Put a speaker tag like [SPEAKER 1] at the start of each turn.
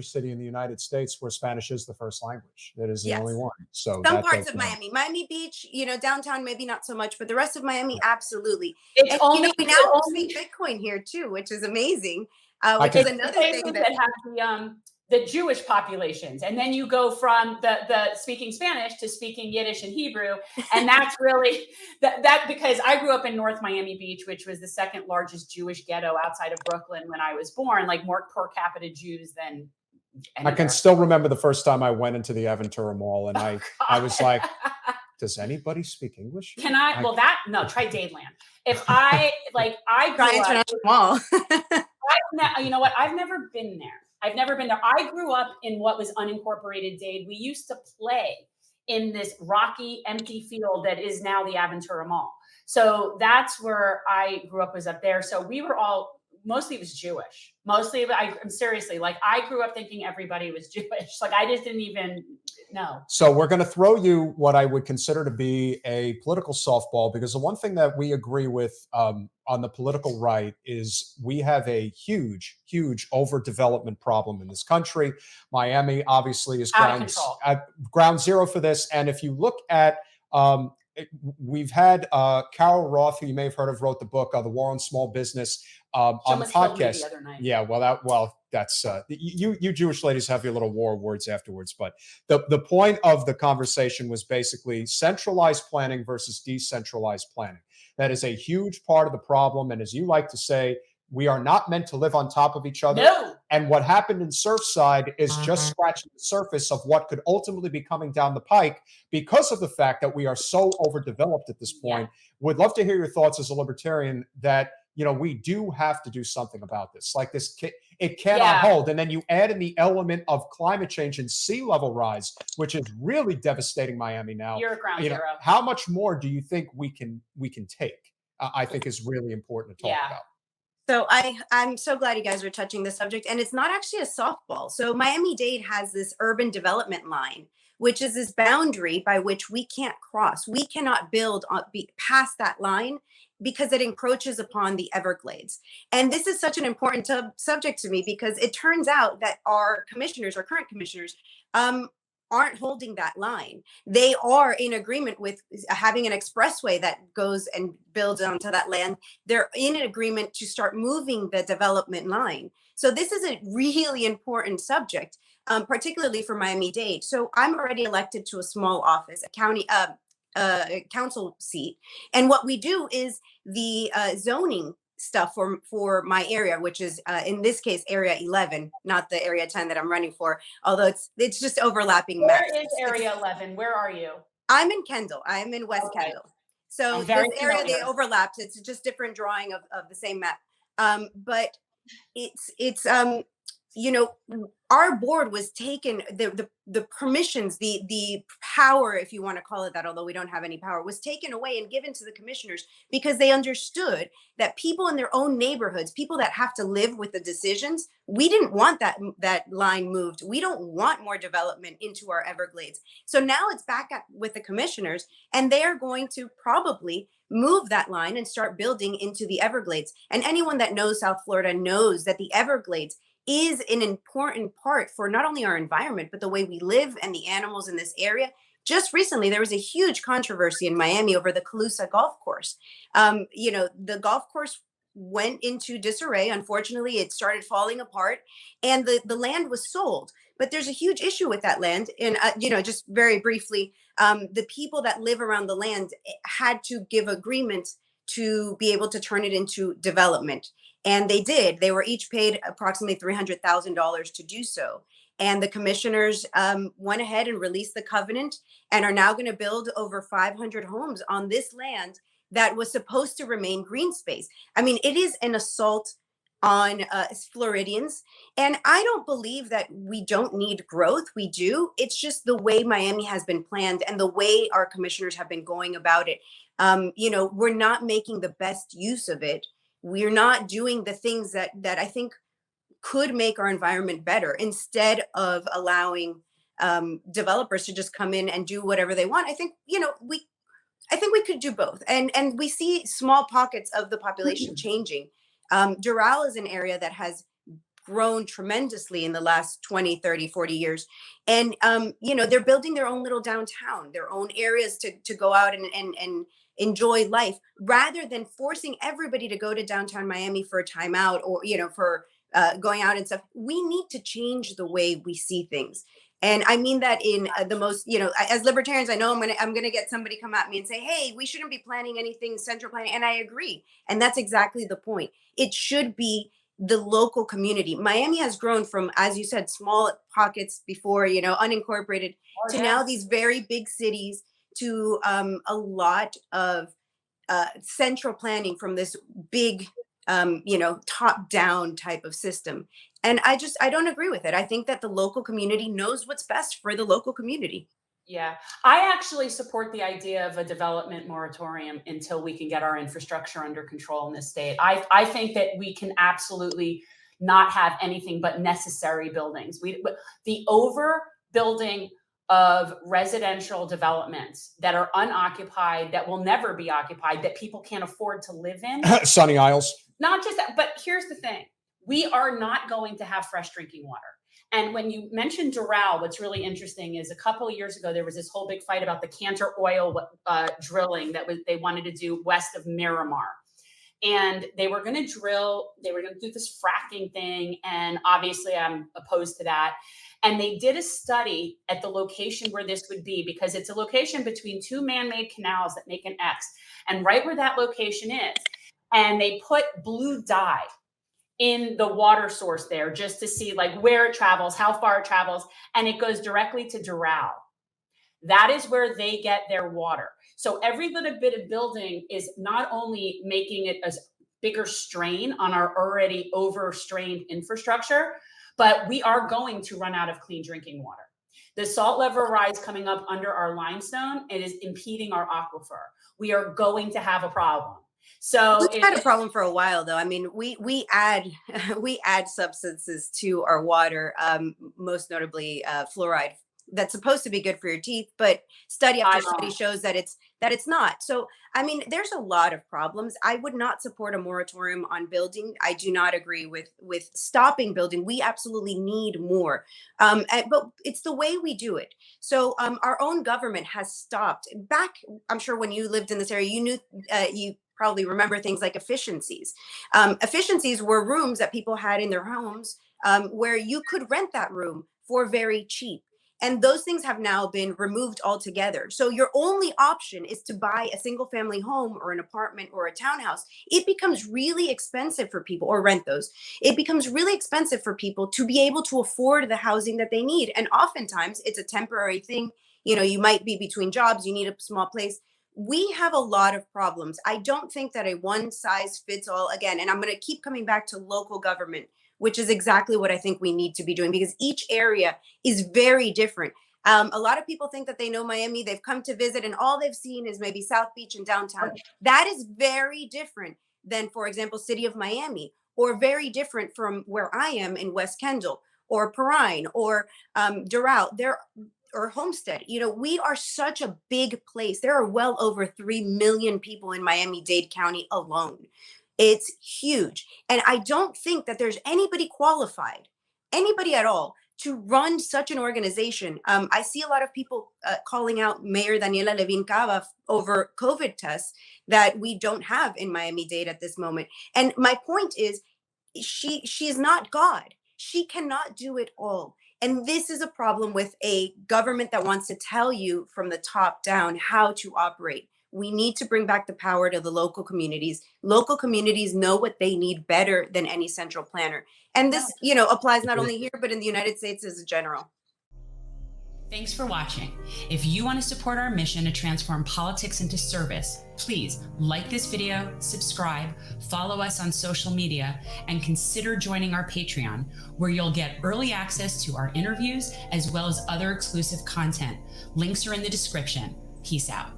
[SPEAKER 1] major city in the United States where Spanish is the first language. That is the only
[SPEAKER 2] Yes.
[SPEAKER 1] one. So
[SPEAKER 2] Some
[SPEAKER 1] that
[SPEAKER 2] parts
[SPEAKER 1] does
[SPEAKER 2] of
[SPEAKER 1] matter.
[SPEAKER 2] Miami Beach, downtown, maybe not so much, but the rest of Miami, absolutely.
[SPEAKER 3] It's
[SPEAKER 2] And,
[SPEAKER 3] only
[SPEAKER 2] we
[SPEAKER 3] it's
[SPEAKER 2] now
[SPEAKER 3] only
[SPEAKER 2] speak Bitcoin here too, which is amazing,
[SPEAKER 1] I
[SPEAKER 2] which is
[SPEAKER 1] can,
[SPEAKER 2] another
[SPEAKER 3] places
[SPEAKER 2] thing
[SPEAKER 3] that
[SPEAKER 2] that,
[SPEAKER 3] have the Jewish populations, and then you go from the speaking Spanish to speaking Yiddish and Hebrew, and that's really that because I grew up in North Miami Beach, which was the second largest Jewish ghetto outside of Brooklyn when I was born, like more per capita Jews than anywhere.
[SPEAKER 1] I can still remember the first time I went into the Aventura Mall, and I was like, does anybody speak English?
[SPEAKER 3] Can I? Well, no, try Dadeland. If I
[SPEAKER 2] try
[SPEAKER 3] grew up,
[SPEAKER 2] International Mall.
[SPEAKER 3] you know what? I've never been there. I grew up in what was unincorporated Dade. We used to play in this rocky, empty field that is now the Aventura Mall. So that's where I grew up, was up there. So we were all, mostly it was Jewish. Mostly, I'm seriously, like, I grew up thinking everybody was Jewish. Like, I just didn't even know.
[SPEAKER 1] So we're going to throw you what I would consider to be a political softball, because the one thing that we agree with on the political right is we have a huge, huge overdevelopment problem in this country. Miami obviously is ground zero for this. And if you look at we've had Carol Roth, who you may have heard of, wrote the book The War on Small Business on the podcast.
[SPEAKER 3] The other night.
[SPEAKER 1] Yeah, well, that's you Jewish ladies have your little war words afterwards. But the point of the conversation was basically centralized planning versus decentralized planning. That is a huge part of the problem, and as you like to say, we are not meant to live on top of each other.
[SPEAKER 3] No.
[SPEAKER 1] And what happened in Surfside is just scratching the surface of what could ultimately be coming down the pike because of the fact that we are so overdeveloped at this point. Yeah. Would love to hear your thoughts as a libertarian that, we do have to do something about this. Like this, it cannot hold. And then you add in the element of climate change and sea level rise, which is really devastating Miami now.
[SPEAKER 3] You're a ground zero.
[SPEAKER 1] How much more do you think we can take? I think is really important to talk about.
[SPEAKER 2] So I'm so glad you guys are touching this subject, and it's not actually a softball. So Miami-Dade has this urban development line, which is this boundary by which we can't cross. We cannot build past that line because it encroaches upon the Everglades. And this is such an important subject to me, because it turns out that our current commissioners, aren't holding that line. They are in agreement with having an expressway that goes and builds onto that land. They're in an agreement to start moving the development line. So this is a really important subject, particularly for Miami-Dade. So I'm already elected to a small office, a county council seat. And what we do is the zoning stuff for my area, which is in this case area 11, not the area 10 that I'm running for, although it's just overlapping.
[SPEAKER 3] Where is area 11? Where are you?
[SPEAKER 2] I'm in Kendall. I'm in West Kendall. So this area, they overlapped. It's just different drawing of the same map. But it's our board was taken, the permissions, the power, if you want to call it that, although we don't have any power, was taken away and given to the commissioners because they understood that people in their own neighborhoods, people that have to live with the decisions, we didn't want that line moved. We don't want more development into our Everglades. So now it's back with the commissioners, and they're going to probably move that line and start building into the Everglades. And anyone that knows South Florida knows that the Everglades is an important part for not only our environment, but the way we live and the animals in this area. Just recently, there was a huge controversy in Miami over the Calusa golf course. The golf course went into disarray. Unfortunately, it started falling apart, and the land was sold. But there's a huge issue with that land. And, just very briefly, the people that live around the land had to give agreement to be able to turn it into development. And they did. They were each paid approximately $300,000 to do so. And the commissioners went ahead and released the covenant and are now going to build over 500 homes on this land that was supposed to remain green space. I mean, it is an assault on Floridians. And I don't believe that we don't need growth. We do. It's just the way Miami has been planned and the way our commissioners have been going about it. We're not making the best use of it. We're not doing the things that I think could make our environment better, instead of allowing developers to just come in and do whatever they want. I think we could do both. And we see small pockets of the population changing. Doral is an area that has grown tremendously in the last 20, 30, 40 years. And, they're building their own little downtown, their own areas to go out and enjoy life, rather than forcing everybody to go to downtown Miami for a timeout, or, for going out and stuff. We need to change the way we see things. And I mean that in the most, as libertarians, I know I'm gonna get somebody come at me and say, hey, we shouldn't be planning anything central planning. And I agree. And that's exactly the point. It should be the local community. Miami has grown from, as you said, small pockets before, unincorporated, to now these very big cities, to a lot of central planning from this big, top down type of system. And I don't agree with it. I think that the local community knows what's best for the local community.
[SPEAKER 3] Yeah, I actually support the idea of a development moratorium until we can get our infrastructure under control in this state. I think that we can absolutely not have anything but necessary buildings. The overbuilding of residential developments that are unoccupied, that will never be occupied, that people can't afford to live in.
[SPEAKER 1] Sunny Isles.
[SPEAKER 3] Not just that, but here's the thing. We are not going to have fresh drinking water. And when you mentioned Doral, what's really interesting is a couple of years ago, there was this whole big fight about the Cantor oil drilling that they wanted to do west of Miramar. And they were going to do this fracking thing. And obviously I'm opposed to that. And they did a study at the location where this would be, because it's a location between two man-made canals that make an X. And right where that location is, and they put blue dye in the water source there, just to see like where it travels, how far it travels, and it goes directly to Doral. That is where they get their water. So every little bit of building is not only making it a bigger strain on our already overstrained infrastructure, but we are going to run out of clean drinking water. The salt level rise coming up under our limestone, it is impeding our aquifer. We are going to have a problem. So
[SPEAKER 2] we've had a problem for a while, though. I mean, we add substances to our water, most notably fluoride, that's supposed to be good for your teeth, but study after study shows that it's not. So, I mean, there's a lot of problems. I would not support a moratorium on building. I do not agree with stopping building. We absolutely need more, but it's the way we do it. So, our own government has stopped. Back, I'm sure when you lived in this area, you knew you probably remember things like efficiencies. Efficiencies were rooms that people had in their homes where you could rent that room for very cheap. And those things have now been removed altogether. So your only option is to buy a single family home or an apartment or a townhouse. It becomes really expensive for people, or rent those. It becomes really expensive for people to be able to afford the housing that they need. And oftentimes it's a temporary thing. You might be between jobs, you need a small place. We have a lot of problems. I don't think that a one size fits all, again, and I'm going to keep coming back to local government, which is exactly what I think we need to be doing, because each area is very different. A lot of people think that they know Miami. They've come to visit and all they've seen is maybe South Beach and downtown. That is very different than, for example, City of Miami, or very different from where I am in West Kendall or Perrine or Doral or Homestead. We are such a big place. There are well over 3 million people in Miami-Dade County alone. It's huge. And I don't think that there's anybody qualified, anybody at all, to run such an organization. I see a lot of people calling out Mayor Daniela Levin Cava over COVID tests that we don't have in Miami-Dade at this moment. And my point is, she is not God. She cannot do it all. And this is a problem with a government that wants to tell you from the top down how to operate. We need to bring back the power to the local communities. Local communities know what they need better than any central planner. And this, applies not only here, but in the United States as a general.
[SPEAKER 4] Thanks for watching. If you want to support our mission to transform politics into service, please like this video, subscribe, follow us on social media, and consider joining our Patreon, where you'll get early access to our interviews as well as other exclusive content. Links are in the description. Peace out.